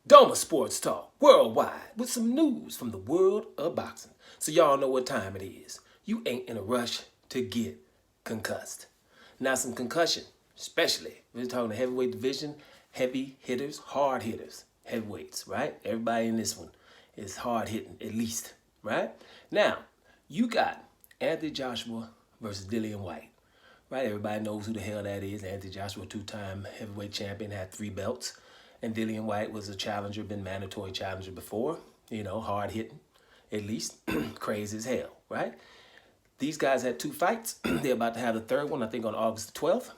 Doma Sports Talk worldwide with some news from the world of boxing. So y'all know what time it is. You ain't in a rush to get concussed. Now some concussion, especially we're talking the heavyweight division, heavy hitters, hard hitters, heavyweights, right? Everybody in this one is hard hitting at least, right? Now, you got Anthony Joshua versus Dillian Whyte, right? Everybody knows who the hell that is. Anthony Joshua, two-time heavyweight champion, had 3 belts. And Dillian Whyte was a challenger, been mandatory challenger before, hard hitting, at least, crazy as hell, right? These guys had 2 fights. They're about to have the third one, I think on August the 12th,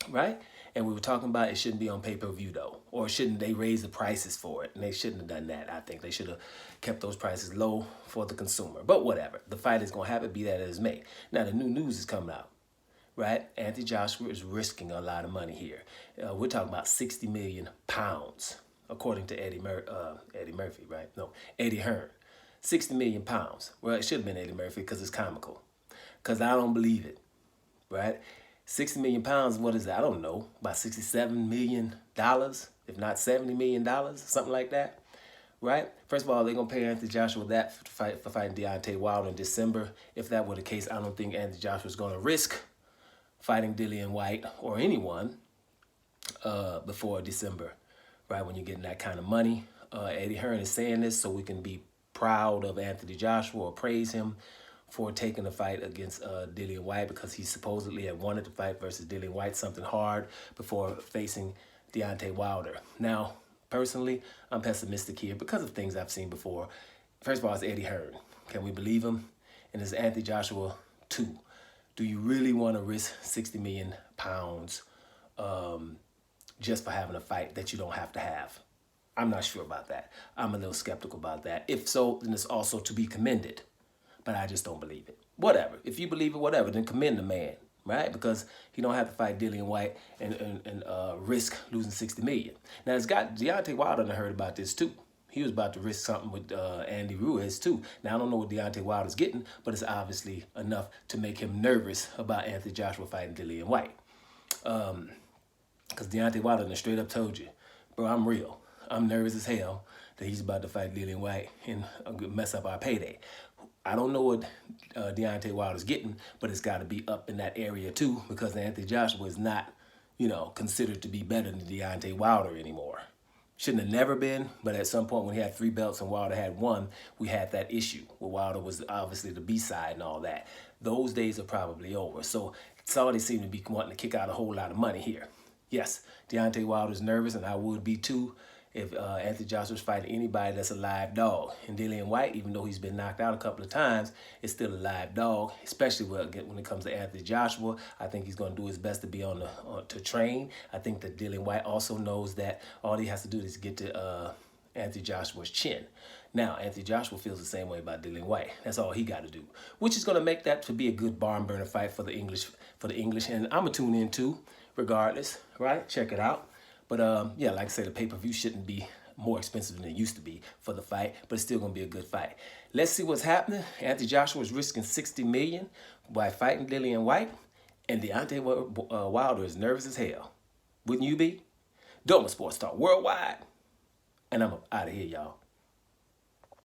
right? And we were talking about it shouldn't be on pay-per-view though, or shouldn't they raise the prices for it? And they shouldn't have done that. I think they should have kept those prices low for the consumer. But whatever, the fight is gonna happen, be that as may. Now the new news is coming out. Right? Anthony Joshua is risking a lot of money here. We're talking about 60 million pounds, according to Eddie Murphy, right? No, Eddie Hearn. 60 million pounds. Well, it should have been Eddie Murphy because it's comical. Because I don't believe it, right? 60 million pounds, what is that? I don't know. About $67 million, if not $70 million, something like that, right? First of all, they're going to pay Anthony Joshua that for fighting Deontay Wilder in December. If that were the case, I don't think Anthony Joshua is going to risk fighting Dillian Whyte or anyone before December, right, when you're getting that kind of money. Eddie Hearn is saying this so we can be proud of Anthony Joshua or praise him for taking the fight against Dillian Whyte, because he supposedly had wanted to fight versus Dillian Whyte, something hard, before facing Deontay Wilder. Now, personally, I'm pessimistic here because of things I've seen before. First of all, it's Eddie Hearn. Can we believe him? And it's Anthony Joshua 2. Do you really want to risk 60 million pounds just for having a fight that you don't have to have? I'm not sure about that. I'm a little skeptical about that. If so, then it's also to be commended. But I just don't believe it. Whatever. If you believe it, whatever, then commend the man, right? Because he don't have to fight Dillian Whyte and risk losing 60 million. Now, it's got Deontay Wilder heard about this too. He was about to risk something with Andy Ruiz too. Now, I don't know what Deontay Wilder's getting, but it's obviously enough to make him nervous about Anthony Joshua fighting Dillian Whyte. Because Deontay Wilder straight up told you, bro, I'm real. I'm nervous as hell that he's about to fight Dillian Whyte and mess up our payday. I don't know what Deontay Wilder's getting, but it's got to be up in that area too, because Anthony Joshua is not, considered to be better than Deontay Wilder anymore. Shouldn't have never been, but at some point when he had 3 belts and Wilder had 1, we had that issue where Wilder was obviously the B-side and all that. Those days are probably over. So Saudi seem to be wanting to kick out a whole lot of money here. Yes, Deontay Wilder's nervous, and I would be too if Anthony Joshua's fighting anybody that's a live dog. And Dillian Whyte, even though he's been knocked out a couple of times, is still a live dog, especially when it comes to Anthony Joshua. I think he's going to do his best to be to train. I think that Dillian Whyte also knows that all he has to do is get to Anthony Joshua's chin. Now, Anthony Joshua feels the same way about Dillian Whyte. That's all he got to do, which is going to make that to be a good barn burner fight for the English. And I'm going to tune in too, regardless, right? Check it out. But yeah, like I said, the pay-per-view shouldn't be more expensive than it used to be for the fight, but it's still going to be a good fight. Let's see what's happening. Anthony Joshua is risking 60 million by fighting Dillian Whyte, and Deontay Wilder is nervous as hell. Wouldn't you be? Doma Sports Talk worldwide. And I'm out of here, y'all.